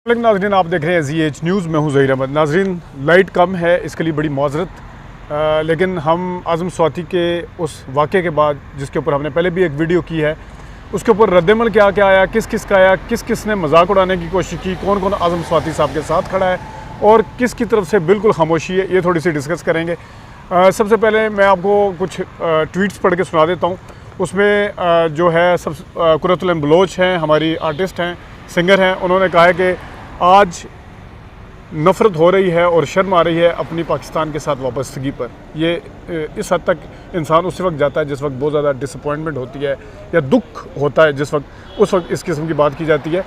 लेकिन नाजरीन, आप देख रहे हैं ZH न्यूज़ में हूँ ज़हीर अहमद। नाजरीन, लाइट कम है, इसके लिए बड़ी माजरत, लेकिन हम आज़म स्वाति के उस वाक़े के बाद जिसके ऊपर हमने पहले भी एक वीडियो की है, उसके ऊपर रद्दमल क्या क्या आया, किस किस का आया, किस किस ने मजाक उड़ाने की कोशिश की, कौन कौन आज़म स्वाति साहब के साथ खड़ा है और किस की तरफ से बिल्कुल खामोशी है, ये थोड़ी सी डिस्कस करेंगे। सबसे पहले मैं आपको कुछ ट्वीट्स पढ़ के सुना देता हूँ। उसमें जो है कुरतुल बलोच हैं, हमारी आर्टिस्ट हैं, सिंगर हैं, उन्होंने कहा है कि आज नफ़रत हो रही है और शर्म आ रही है अपनी पाकिस्तान के साथ वाबस्तगी पर। ये इस हद तक इंसान उस वक्त जाता है जिस वक्त बहुत ज़्यादा डिसअपॉइंटमेंट होती है या दुख होता है, जिस वक्त उस वक्त इस किस्म की बात की जाती है।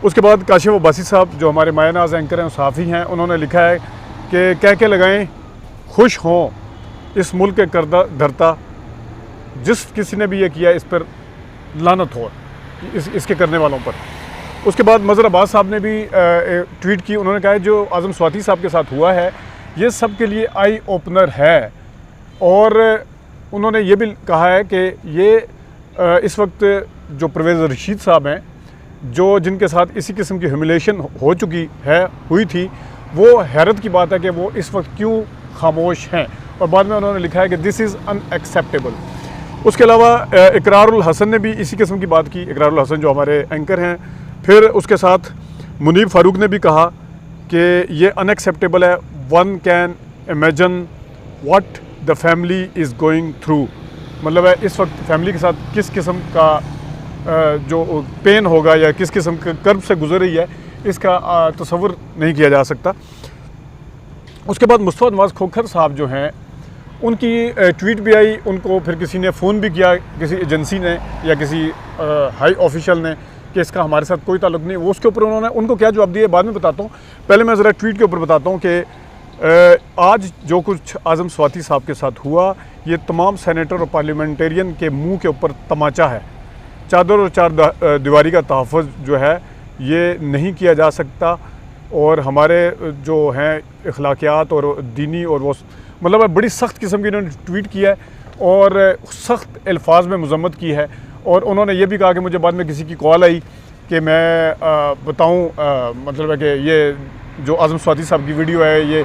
उसके बाद काशिफ अब्बासी साहब जो हमारे मायनाज एंकर हैं, सहाफ़ी हैं, उन्होंने लिखा है कि कह के लगाएं खुश हों इस मुल्क के करदा धरता, जिस किसी ने भी ये किया इस पर लानत हो, इसके करने वालों पर। उसके बाद मज़हर अब्बास साहब ने भी ट्वीट की। उन्होंने कहा है जो आज़म स्वाति साहब के साथ हुआ है ये सब के लिए आई ओपनर है, और उन्होंने ये भी कहा है कि ये इस वक्त जो परवेज़ रशीद साहब हैं, जो जिनके साथ इसी किस्म की ह्यूमिलेशन हो चुकी है, हुई थी, वो हैरत की बात है कि वो इस वक्त क्यों खामोश हैं। और बाद में उन्होंने लिखा है कि दिस इज़ अनएक्सेप्टेबल। उसके अलावा इकरारुल हसन ने भी इसी किस्म की बात की। इकरारुल हसन जो हमारे एंकर हैं। फिर उसके साथ मुनीब फ़ारूक ने भी कहा कि ये अनएक्सेप्टेबल है, one can imagine what the family is going through. मतलब है इस वक्त फैमिली के साथ किस किस्म का जो पेन होगा या किस किस्म के कर्ब से गुजर रही है, इसका तसव्वुर नहीं किया जा सकता। उसके बाद मुस्तफ़ा नवाज़ खोखर साहब जो हैं, उनकी ट्वीट भी आई, उनको फिर किसी ने फ़ोन भी किया, किसी एजेंसी ने या किसी हाई ऑफिशियल ने, कि इसका हमारे साथ कोई ताल्लुक़ नहीं। वो उसके ऊपर उन्होंने उनको क्या जवाब दिया बाद में बताता हूँ। पहले मैं ज़रा ट्वीट के ऊपर बताता हूँ कि आज जो कुछ आज़म स्वाति साहब के साथ हुआ, ये तमाम सेनेटर और पार्लियामेंटेरियन के मुँह के ऊपर तमाचा है। चादर और चार दीवारी का तहफ़्फ़ुज़ जो है ये नहीं किया जा सकता, और हमारे जो हैं अखलाकियात और दीनी और वो मतलब बड़ी सख्त किस्म की इन्होंने ट्वीट किया है और सख्त अल्फाज में मज़म्मत की है। और उन्होंने ये भी कहा कि मुझे बाद में किसी की कॉल आई कि मैं बताऊं, मतलब है कि ये जो आज़म स्वाति साहब की वीडियो है ये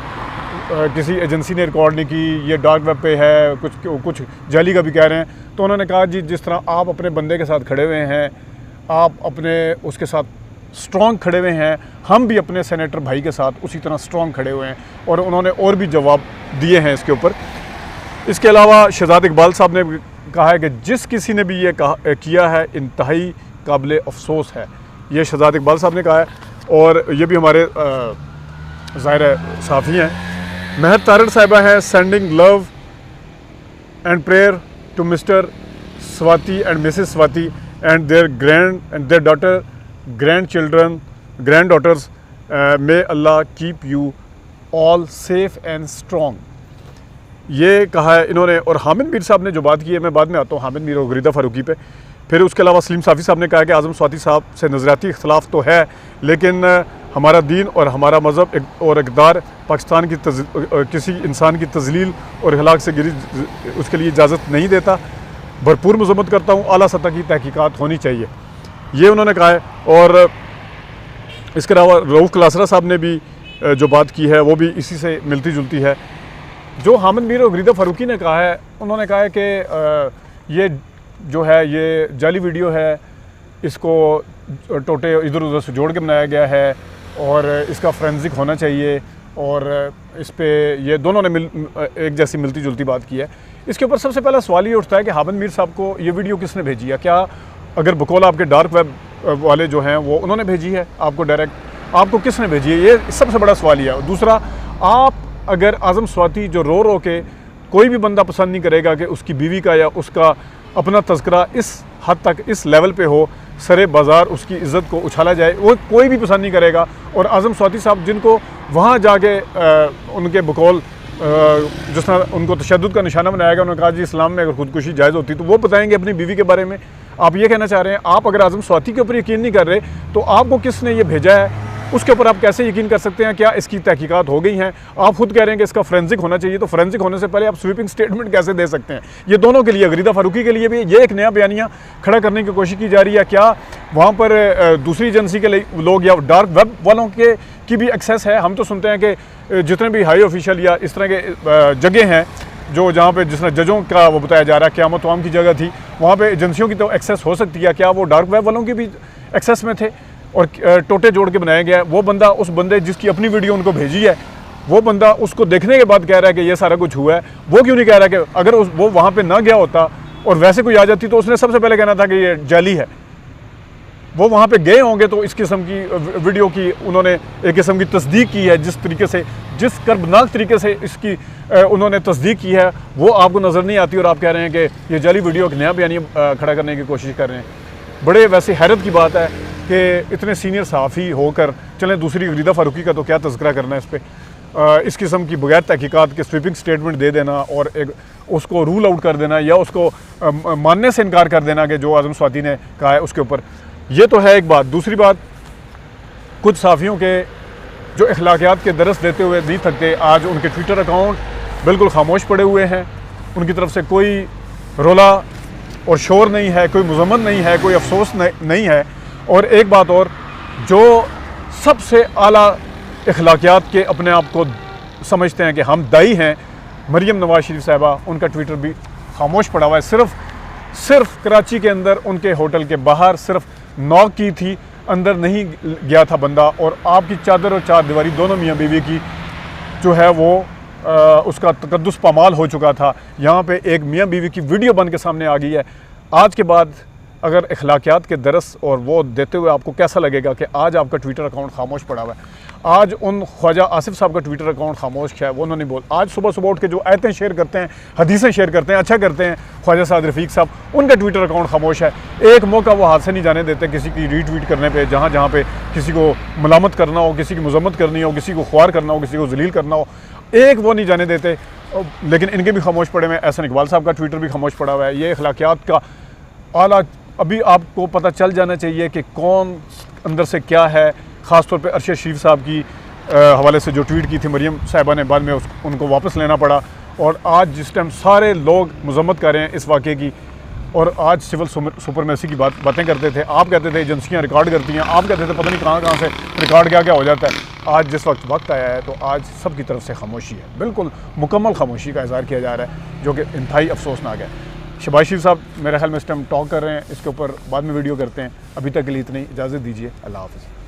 किसी एजेंसी ने रिकॉर्ड नहीं की, ये डार्क वेब पे है, कुछ जाली का भी कह रहे हैं। तो उन्होंने कहा जी, जिस तरह आप अपने बंदे के साथ खड़े हुए हैं, आप अपने उसके साथ स्ट्रॉन्ग खड़े हुए हैं, हम भी अपने सेनेटर भाई के साथ उसी तरह स्ट्रॉन्ग खड़े हुए हैं। और उन्होंने और भी जवाब दिए हैं इसके ऊपर। इसके अलावा शहजाद इकबाल साहब ने कहा है कि जिस किसी ने भी ये किया है इंतहाई काबिल अफसोस है। ये शहजाद इकबाल साहब ने कहा है। और ये भी हमारे ज़ाहिर सहाफ़ी हैं। महर तारड़ साहिबा हैं, sending love and prayer to Mr Swati and Mrs Swati and their daughter grand daughters, may Allah keep you all safe and strong. ये कहा है इन्होंने। और हामिद मीर साहब ने जो बात की है, मैं बाद में आता हूँ हामिद मीर और गरीदा फ़ारूकी पे। फिर उसके अलावा सलीम साफ़ी साहब ने कहा कि आज़म स्वाति साहब से नज़रियाती इख्तलाफ तो है, लेकिन हमारा दीन और हमारा मज़हब और इक़दार पाकिस्तान की किसी इंसान की तज़लील और अखलाक से गिरी उसके लिए इजाज़त नहीं देता। भरपूर मज़म्मत करता हूँ, आला सतह की तहकीकात होनी चाहिए, ये उन्होंने कहा है। और इसके अलावा रऊफ़ कलासरा साहब ने भी जो बात की है वो भी इसी से मिलती जुलती है। जो हामिद मीर और गरीदा फ़ारूकी ने कहा है, उन्होंने कहा है कि ये जो है ये जाली वीडियो है, इसको टोटे इधर उधर से जोड़ के बनाया गया है और इसका फोरेंसिक होना चाहिए। और इस पे ये दोनों ने एक जैसी मिलती जुलती बात की है। इसके ऊपर सबसे पहला सवाल ये उठता है कि हामिद मीर साहब को ये वीडियो किसने भेजी है? क्या अगर बकौल आपके डार्क वेब वाले जो हैं वो उन्होंने भेजी है आपको डायरेक्ट? आपको किसने भेजी है? ये सबसे बड़ा सवाल यह है। दूसरा, आप अगर आज़म स्वाति जो रो के कोई भी बंदा पसंद नहीं करेगा कि उसकी बीवी का या उसका अपना तज़किरा इस हद तक इस लेवल पे हो, सरे बाज़ार उसकी इज़्ज़त को उछाला जाए, वो कोई भी पसंद नहीं करेगा। और आज़म स्वाति साहब जिनको वहाँ जाके उनके बकौल जिस तरह उनको तशद्दुद का निशाना बनाया गया, उन्होंने कहा जी इस्लाम में अगर खुदकुशी जायज़ होती तो वो बताएंगे अपनी बीवी के बारे में। आप ये कहना चाह रहे हैं, आप अगर आज़म स्वाति के ऊपर यकीन नहीं कर रहे तो आपको किसने ये भेजा है उसके ऊपर आप कैसे यकीन कर सकते हैं? क्या इसकी तहकीकात हो गई हैं? आप खुद कह रहे हैं कि इसका फोरेंसिक होना चाहिए, तो फोरेंसिक होने से पहले आप स्वीपिंग स्टेटमेंट कैसे दे सकते हैं? ये दोनों के लिए, गरीदा फारूकी के लिए भी ये एक नया बयानिया खड़ा करने की कोशिश की जा रही है। क्या वहाँ पर दूसरी एजेंसी के लोग या डार्क वेब वालों की भी एक्सेस है? हम तो सुनते हैं कि जितने भी हाई ऑफिशियल या इस तरह के जगह हैं जो जहाँ पे जिस तरह जजों का वो बताया जा रहा है क़यामत वाम की जगह थी, वहाँ पे एजेंसियों की तो एक्सेस हो सकती है, क्या वो डार्क वेब वालों की भी एक्सेस में थे और टोटे जोड़ के बनाया गया है? वो बंदा, उस बंदे जिसकी अपनी वीडियो उनको भेजी है, वो बंदा उसको देखने के बाद कह रहा है कि ये सारा कुछ हुआ है। वो क्यों नहीं कह रहा कि अगर वो वहाँ पर ना गया होता और वैसे कोई आ जाती तो उसने सबसे पहले कहना था कि ये जाली है? वो वहाँ पे गए होंगे तो इस किस्म की वीडियो की उन्होंने एक किस्म की तस्दीक की है, जिस तरीके से, जिस कर्बनाक तरीके से इसकी उन्होंने तस्दीक की है, वो आपको नज़र नहीं आती और आप कह रहे हैं कि ये जाली वीडियो एक नया बयानिया खड़ा करने की कोशिश कर रहे हैं। बड़े वैसे हैरत की बात है कि इतने सीनियर सहाफ़ी होकर, चलें दूसरी गरीदा फारूकी का तो क्या तज़किरा करना है इस पर, इस किस्म की बगैर तहकीकात के स्वीपिंग स्टेटमेंट दे देना और एक उसको रूल आउट कर देना या उसको मानने से इनकार कर देना कि जो आज़म स्वाति ने कहा है उसके ऊपर, ये तो है एक बात। दूसरी बात, कुछ सहाफ़ियों के जो अखलाकियात के दरस देते हुए नहीं थकते, आज उनके ट्विटर अकाउंट बिल्कुल खामोश पड़े हुए हैं, उनकी तरफ से कोई रोला और शोर नहीं है, कोई मज़म्मत नहीं है, कोई अफसोस नहीं है। और एक बात और, जो सबसे आला अखलाकियात के अपने आप को समझते हैं कि हम दाई हैं, मरियम नवाज शरीफ साहिबा, उनका ट्विटर भी खामोश पड़ा हुआ है। सिर्फ कराची के अंदर उनके होटल के बाहर सिर्फ नॉक की थी, अंदर नहीं गया था बंदा, और आपकी चादर और चार दीवारी दोनों मियाँ बीवी की जो है वो उसका तकद्दुस पामाल हो चुका था। यहाँ पे एक मियाँ बीवी की वीडियो बन के सामने आ गई है। आज के बाद अगर अखलाकियात के दरस और वो देते हुए आपको कैसा लगेगा कि आज आपका ट्विटर अकाउंट खामोश पड़ा हुआ है? आज उन ख्वाजा आसिफ साहब का ट्विटर अकाउंट खामोश है, वो उन्होंने आज सुबह उठ के जो आयतें शेयर करते हैं, हदीसें शेयर करते हैं, अच्छा करते हैं ख्वाजा साद रफ़ीक साहब, उनका ट्विटर अकाउंट खामोश है। एक मौका वो हाथ से नहीं जाने देते किसी की रीट्वीट करने पे, जहाँ पे किसी को मलामत करना हो, किसी की मजम्मत करनी हो, किसी को ख्वार करना हो, किसी को जलील करना हो, एक वो नहीं जाने देते। लेकिन इनके भी खामोश पड़े हुए हैं। एहसन इकबाल साहब का ट्विटर भी खामोश पड़ा हुआ है। ये अखलाकियात का आला, अभी आपको पता चल जाना चाहिए कि कौन अंदर से क्या है। ख़ास तौर पे अरशद शरीफ साहब की हवाले से जो ट्वीट की थी मरियम साहिबा ने, बाद में उनको वापस लेना पड़ा। और आज जिस टाइम सारे लोग मजम्मत कर रहे हैं इस वाक़े की, और आज सिविल सुपरमेसी की बातें करते थे, आप कहते थे एजेंसियां रिकॉर्ड करती हैं, आप कहते थे पता नहीं कहाँ से रिकॉर्ड क्या हो जाता है। आज जिस वक्त आया है तो आज सब की तरफ से खामोशी है, बिल्कुल मुकम्मल खामोशी का इज़हार किया जा रहा है, जो कि इंतहाई अफसोसनाक है। शहबाज शरीफ साहब मेरे ख्याल में इस टाइम टॉक कर रहे हैं, इसके ऊपर बाद में वीडियो करते हैं। अभी तक के लिए इतनी इजाज़त दीजिए, अल्लाह हाफ़िज़।